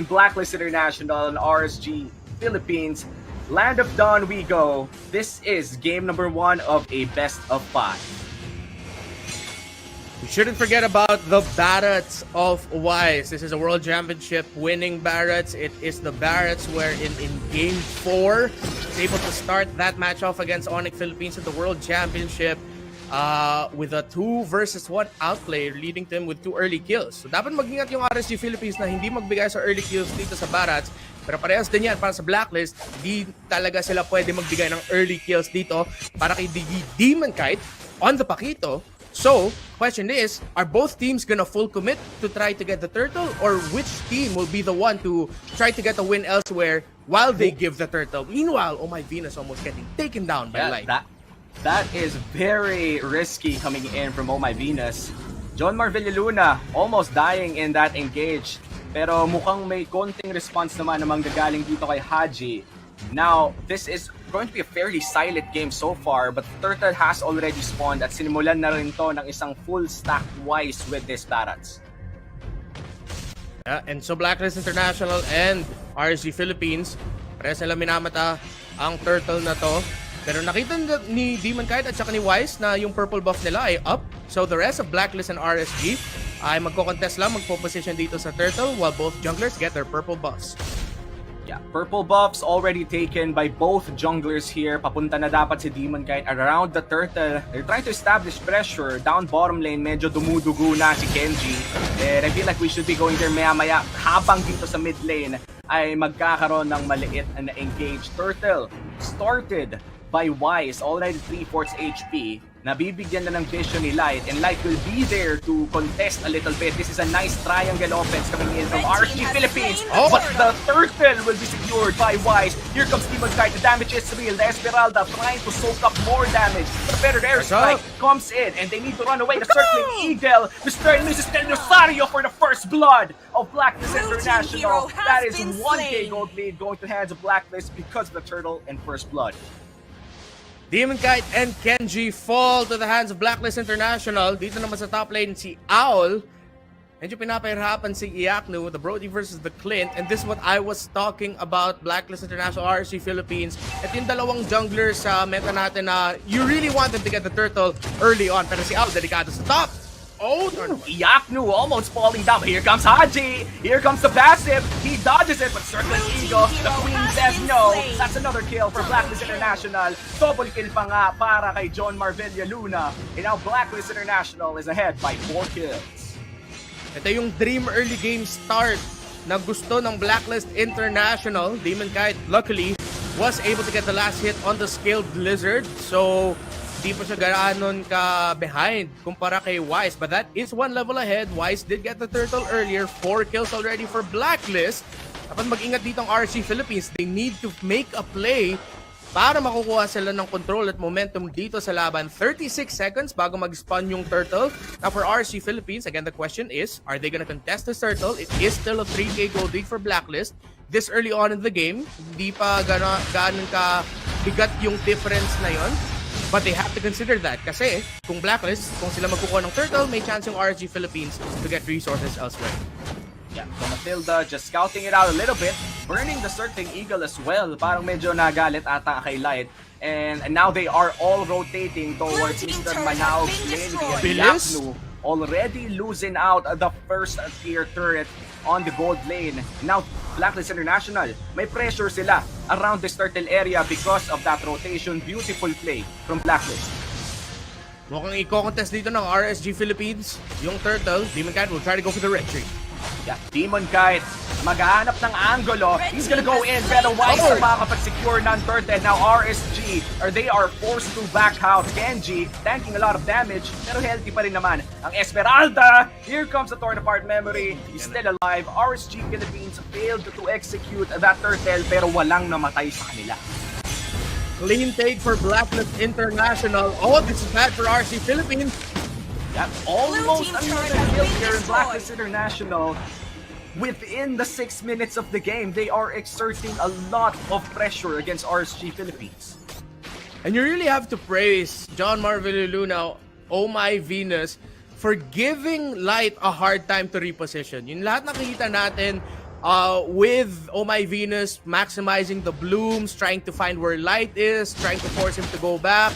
Blacklist International and RSG Philippines. Land of Dawn we go. This is game number 1 of a best of 5. We shouldn't forget about the Barretts of Wise. This is a World Championship winning Barretts. It is the Barretts where in Game 4, was able to start that match off against Onyx Philippines in the World Championship with a 2 versus 1 outplay, leading them with 2 early kills. So dapat mag-ingat yung RSG Philippines na hindi magbigay sa early kills dito sa Barretts. Pero parehas din yan para sa Blacklist. Di talaga sila pwede magbigay ng early kills dito para kay Demon Kite on the Pakito. So, question is, are both teams gonna full commit to try to get the turtle, or which team will be the one to try to get a win elsewhere while they give the turtle? Meanwhile, Oh My Venus almost getting taken down by Light. That is very risky coming in from Oh My Venus. John Marvilliluna almost dying in that engage, pero mukhang may konting response naman namang gagaling dito kay Haji. Now, this is going to be a fairly silent game so far, but Turtle has already spawned at sinimulan na rin to ng isang full stack Wise with this Barretts. Yeah, and so Blacklist International and RSG Philippines, parehas nila minamata ang Turtle na to. Pero nakita ni Demon Kite at saka ni Wise na yung purple buff nila ay up. So the rest of Blacklist and RSG ay magko-contest lang, magpo-position dito sa Turtle while both junglers get their purple buffs. Yeah, purple buffs already taken by both junglers here. Papunta na dapat si Demon Kite around the turtle. They're trying to establish pressure. Down bottom lane, medyo dumudugo na si Kenji. And I feel like we should be going there maya-maya. Habang dito sa mid lane ay magkakaroon ng maliit na engage. Turtle started by Wise, already 3/4 HP. Nabibigyan na ng vision ni Light, and Light will be there to contest a little bit. This is a nice triangle offense coming in from RSG Philippines, but the turtle will be secured by Wise. Here comes Demon Kite, the damage is real. The Esmeralda trying to soak up more damage, but a better airstrike comes in, and they need to run away. The circling Eagle, Mr. and Mrs. Del Rosario for the first blood of Blacklist International. That is 1K gold lead going to hands of Blacklist because of the turtle and first blood. Demon Kite and Kenji fall to the hands of Blacklist International. Dito naman sa top lane si Owl. Medyo pinapahirapan si Iaknu, the Brody versus the Clint. And this is what I was talking about, Blacklist International, RSG Philippines. At yung dalawang junglers sa meta natin na you really wanted to get the turtle early on. Pero si Owl, delikado sa top. Oh, Iaknu almost falling down. Here comes Haji. Here comes the passive. He dodges it, but circling Eagle. The Queen says no. That's another kill for Blacklist International. Double kill pa nga para kay John Marvilliluna. And now Blacklist International is ahead by 4 kills. Ito yung dream early game start na gusto ng Blacklist International. Demon Kite, luckily, was able to get the last hit on the Scaled Lizard. So, di pa siya ganoon ka behind kumpara kay Wise, but that is 1 level ahead. Wise did get the turtle earlier. 4 kills already for Blacklist. Dapat mag-ingat dito ang RSG Philippines. They need to make a play para makukuha sila ng control at momentum dito sa laban. 36 seconds bago mag-spawn yung turtle. Now for RSG Philippines, again the question is, are they gonna contest this turtle? It is still a 3K gold lead for Blacklist. This early on in the game, hindi pa gano'n ka bigat yung difference na yon. But they have to consider that kasi kung Blacklist, kung sila magkukuha ng turtle, may chance yung RSG Philippines to get resources elsewhere. Yeah, so Matilda just scouting it out a little bit, burning the circling Eagle as well. Parang medyo nagalit ata kay Light. And now they are all rotating towards Mr. Manao's lane. Iaknu already losing out the first tier turret on the gold lane. Now, Blacklist International, may pressure sila around this turtle area because of that rotation. Beautiful play from Blacklist. Mukhang i-contest dito ng RSG Philippines. Yung turtle, Demon Kite will try to go for the red tree. Yeah, Demon Kite, maghahanap ng angulo. He's gonna go in, pero Wise na makakapag-secure ng turtle. Now RSG, or they are forced to back out. Kenji, tanking a lot of damage, pero healthy pa rin naman ang Esmeralda. Here comes the torn apart memory. He's still alive. RSG Philippines failed to execute that turtle, pero walang namatay sa kanila. Clean take for Blacklist International. Oh, this is bad for RSG Philippines. That almost another kill here in Blacklist International. Within the 6 minutes of the game, they are exerting a lot of pressure against RSG Philippines. And you really have to praise John Marvilliluna, Oh My Venus, for giving Light a hard time to reposition. Yung lahat nakikita natin with Oh My Venus maximizing the blooms, trying to find where Light is, trying to force him to go back.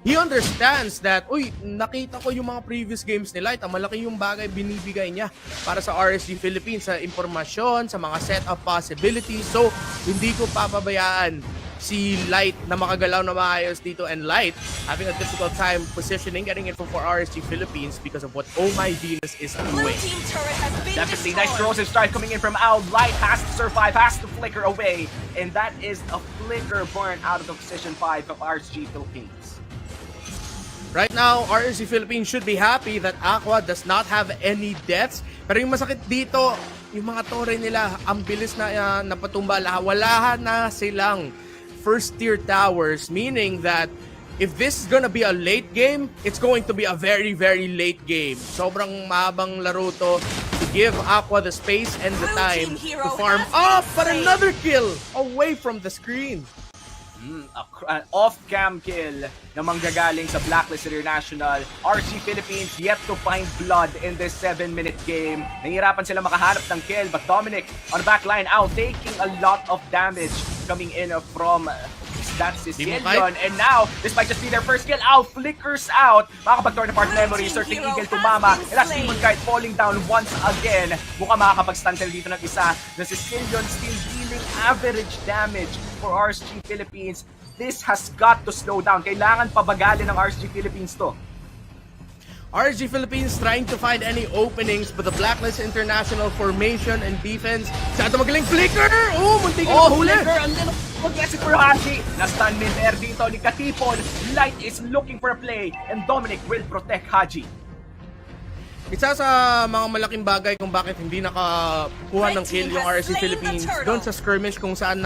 He understands that, uy, nakita ko yung mga previous games ni Light, ang malaki yung bagay binibigay niya para sa RSG Philippines, sa impormasyon, sa mga setup possibilities. So, hindi ko papabayaan si Light na makagalaw na maayos dito, and Light having a difficult time positioning, getting info for RSG Philippines because of what Oh My Venus is doing. Definitely nice corrosive strike coming in from Owl. Light has to survive, has to flicker away, and that is a flicker born out of the position 5 of RSG Philippines. Right now, RSG Philippines should be happy that Aqua does not have any deaths. Pero yung masakit dito, yung mga tore nila, ang bilis na napatumba. Wala na silang first tier towers, meaning that if this is gonna be a late game, it's going to be a very, very late game. Sobrang mahabang laro to give Aqua the space and the time to farm up, but another kill away from the screen. An off-cam kill na manggagaling sa Blacklist International. RC Philippines yet to find blood in this 7-minute game. Nahihirapan sila makahanap ng kill, but Dominic on the back line out, taking a lot of damage coming in from that Sicilian. And now, this might just be their first kill. Out, flickers out. Makakapag-turn apart memory, searching Eagle to Mama. And that's Demon Kite falling down once again. Mukhang makakapag-stuntle dito ng isa. The Sicilian still dealing average damage for RSG Philippines. This has got to slow down. Kailangan pabagalin ng RSG Philippines to. RSG Philippines trying to find any openings, but the Blacklist International formation and defense. Saan magaling flicker! Oh, muntik na mahuli! Flicker, a little aggressive for Haji. Na-stun mid-air dito ni Katipon. Light is looking for a play, and Dominic will protect Haji. Isa sa mga malaking bagay kung bakit hindi nakakuha ng kill yung RSG Philippines doon sa skirmish kung saan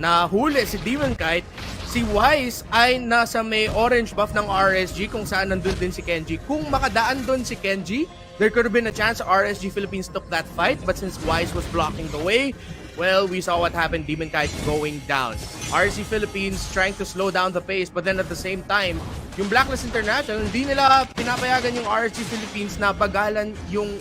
nahuli si Demon Kite, si Wise ay nasa may orange buff ng RSG kung saan nandun din si Kenji. Kung makadaan doon si Kenji, there could have been a chance RSG Philippines took that fight, but since Wise was blocking the way, well, we saw what happened, Demon Kite going down. RSG Philippines trying to slow down the pace, but then at the same time, yung Blacklist International, hindi nila pinapayagan yung RSG Philippines na bagalan yung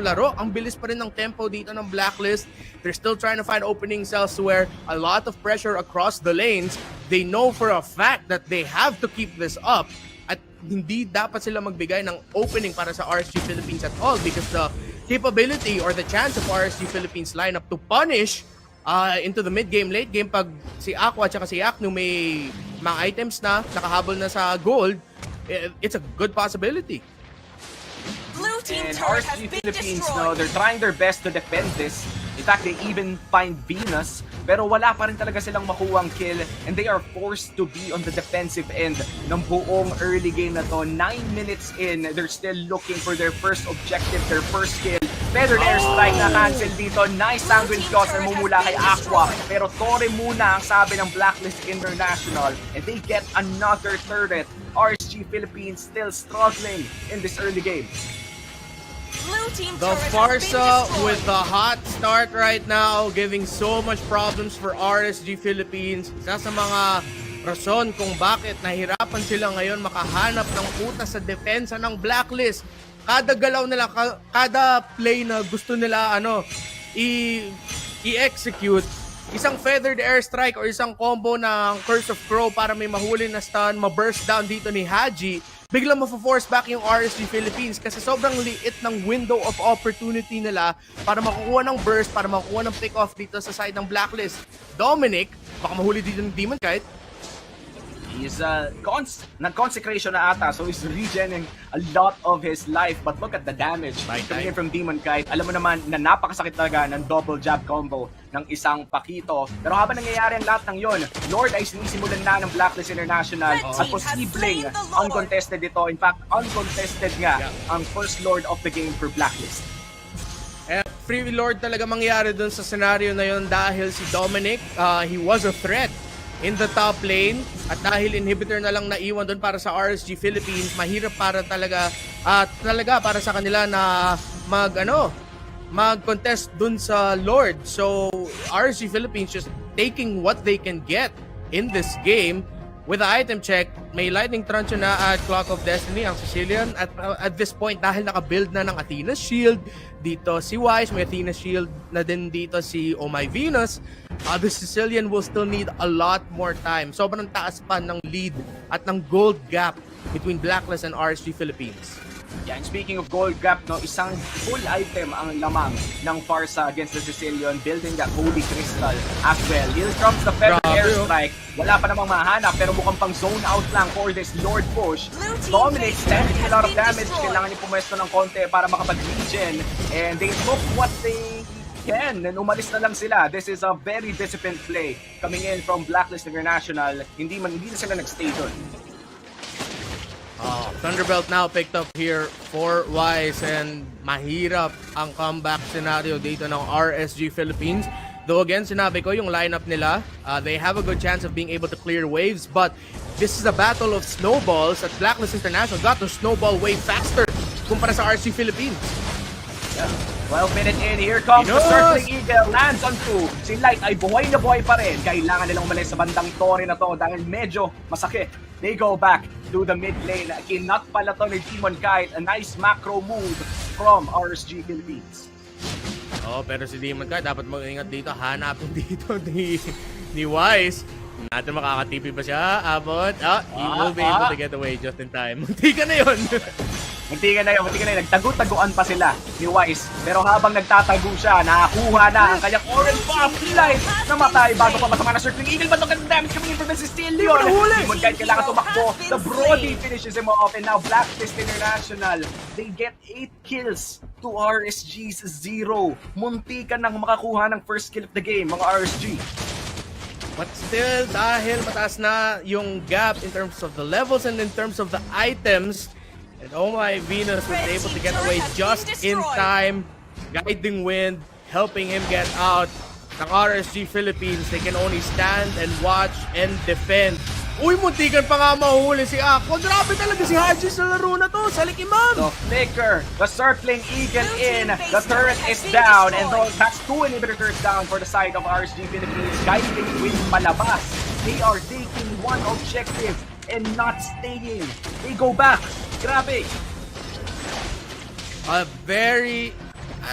laro. Ang bilis pa rin ng tempo dito ng Blacklist. They're still trying to find openings elsewhere. A lot of pressure across the lanes. They know for a fact that they have to keep this up. At hindi dapat sila magbigay ng opening para sa RSG Philippines at all, because the capability or the chance of RSG Philippines lineup to punish into the mid-game, late game, pag si Aqua at si Aknu may mga items na nakahabol na sa gold, it's a good possibility. And RSG Philippines, no, they're trying their best to defend this. In fact, they even find Venus, pero wala pa rin talaga silang makuwang kill, and they are forced to be on the defensive end ng buong early game na to. 9 minutes in, they're still looking for their first objective, their first kill. Feathered airstrike na cancel dito. Nice sanguine cross na mumula kay Aqua, pero Torre muna ang sabi ng Blacklist International, and they get another turret. RSG Philippines still struggling in this early game. The Farsa with the hot start right now, giving so much problems for RSG Philippines. Isa sa mga rason kung bakit nahirapan sila ngayon makahanap ng putas sa depensa ng Blacklist. Kada galaw nila, kada play na gusto nila i-execute, isang feathered airstrike or isang combo ng Curse of Crow para may mahuli na stun, ma-burst down dito ni Haji, biglang ma-force back yung RSG Philippines kasi sobrang liit ng window of opportunity nila para makukuha ng burst, para makukuha ng pick-off dito sa side ng Blacklist. Dominic, baka mahuli dito ng Demon Kite. He's nag-consecration na ata, so he's regening a lot of his life. But look at the damage coming in from Demon Kite. Alam mo naman na napakasakit talaga ng double jab combo ng isang Pakito. Pero habang nangyayari ang lahat ng yon, Lord ay sinisimulan na ng Blacklist International at posibleng uncontested ito. In fact, uncontested nga ang first Lord of the game for Blacklist. Free Lord talaga mangyari dun sa scenario na yon dahil si Dominic, he was a threat in the top lane, at dahil inhibitor na lang naiwan doon para sa RSG Philippines, mahirap para talaga para sa kanila na mag-contest dun sa Lord. So RSG Philippines just taking what they can get in this game. With the item check, may lightning truncheon na at Clock of Destiny ang Sicilian at this point dahil naka-build na ng Athena's Shield, dito si Wise, may Athena Shield na din dito si Oh My Venus. The Sicilian will still need a lot more time. Sobrang taas pa ng lead at ng gold gap between Blacklist and RSG Philippines. Yeah, and speaking of gold gap, no, isang full item ang lamang ng Farsa against the Sicilian, building that holy crystal as well. Here comes the feather airstrike. Wala pa namang mahanap, pero mukhang pang zone out lang for this Lord push. Dominic standing a lot of damage. Kailangan niya pumwesto ng konti para makapag-regen. And they took what they can. And umalis na lang sila. This is a very disciplined play coming in from Blacklist International. Hindi na sila nag-stay doon. Thunderbelt now picked up here for Wise, and mahirap ang comeback scenario dito ng RSG Philippines. Though again, sinabi ko yung lineup nila, they have a good chance of being able to clear waves, but this is a battle of snowballs at Blacklist International got to snowball way faster kumpara sa RSG Philippines. Yeah. 12 minutes in, here comes the circling eagle, lands on 2. Si Light ay buhay na buhay pa rin. Kailangan nilang umalis sa bandang tore na to dahil medyo masakit. They go back to the mid lane. Kinat pala to ni Demon Kite. A nice macro move from RSG Philippines. Pero si Demon Kite dapat mag-ingat dito. Hanapin dito ni Wise. Natin makakatipi pa siya. Abot. He will be able to get away just in time. Munti ka na yun. Munti ka na yun. Nagtago-taguan pa sila ni Wise. Pero habang nagtatago siya, nakakuha na ang kanyang orange buff. Light namatay bago pa masama na circling eagle. Ba't ang damage coming in from si Stillion? Demon Kite kailangan tumakbo. The Brody finishes him off, and now Blacklist International, they get 8 kills to RSG's 0. Munti ka nang makakuha ng first kill of the game, mga RSG. But still, dahil mataas na yung gap in terms of the levels and in terms of the items, and Oh My Venus was able to get away just in time, guiding wind, helping him get out. Ng RSG Philippines, they can only stand and watch and defend. Uy, muntikan pa nga mahuli si Ako. Grabe talaga si Haji sa laro na to. Salik imam. The flicker, the circling eagle in, the turret is down, and that's 2 inhibitors down for the side of RSG Philippines. Guiding wind palabas. They are taking one objective and not staying. They go back. Grabe.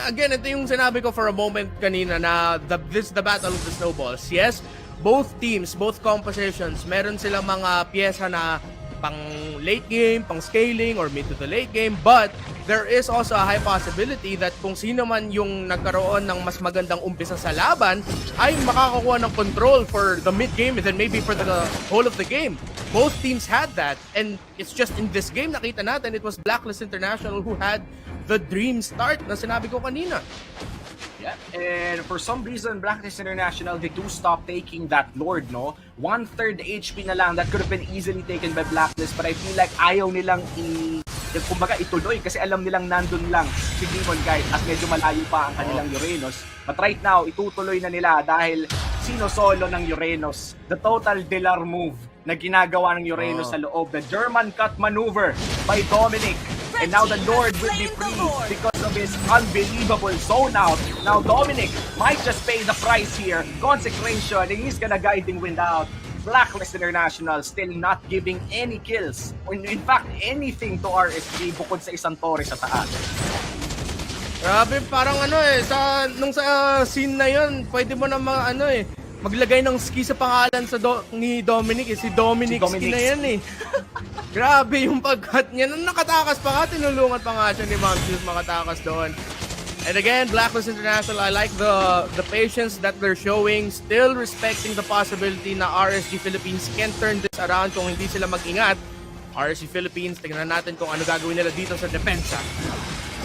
Again, ito yung sinabi ko for a moment kanina na this is the battle of the snowballs. Yes, both teams, both compositions, meron silang mga pyesa na pang late game, pang scaling, or mid to the late game, but there is also a high possibility that kung sino man yung nagkaroon ng mas magandang umpisa sa laban ay makakakuha ng control for the mid game and then maybe for the whole of the game. Both teams had that, and it's just in this game nakita natin it was Blacklist International who had the dream start na sinabi ko kanina. Yeah, and for some reason, Blacklist International, they do stop taking that Lord, no? 1/3 HP na lang, that could have been easily taken by Blacklist, but I feel like ayaw nilang kumbaga ituloy kasi alam nilang nandun lang si Demon Kite at medyo malayo pa ang kanilang Uranus. But right now, itutuloy na nila dahil sino-solo ng Uranus. The total Delar move na ginagawa ng Uranus sa loob. The German cut maneuver by Dominic. And now the Lord will be free because of his unbelievable zone out. Now Dominic might just pay the price here. Consecration, and he's gonna guiding wind out. Blacklist International still not giving any kills. Or in fact, anything to RSG bukod sa isang torre sa taas. Grabe, parang nung sa scene na yun, pwede mo na maglagay ng ski sa pangalan ni Dominic. Si Dominic ski na yan eh. Grabe yung pag-cut niya. Nung nakatakas pa nga, tinulungan pa nga siya ni Mamsius makatakas doon. And again, Blacklist International, I like the patience that they're showing, still respecting the possibility na RSG Philippines can turn this around kung hindi sila mag-ingat. RSG Philippines, tingnan natin kung ano gagawin nila dito sa depensa.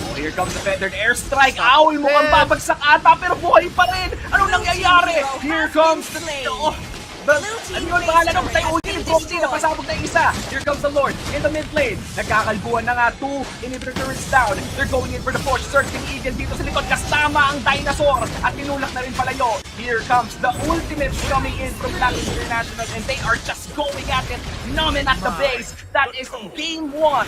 Oh, here comes the feathered airstrike. Owl mo ang babagsak ata pero buhay pa rin. Anong nangyayari? Here comes the ano yung pangalan ng tayo ulti? Proxy na pasabog na isa. Here comes the Lord in the mid lane. Nagkakalbuhan na nga. 2 inhibitor turrets down. They're going in for the push. Circling eagle dito sa likod. Kasama ang dinosaur. At tinulak na rin palayo. Here comes the ultimates coming in from Blacklist International, and they are just going at it. Numbing at the base. That is game 1.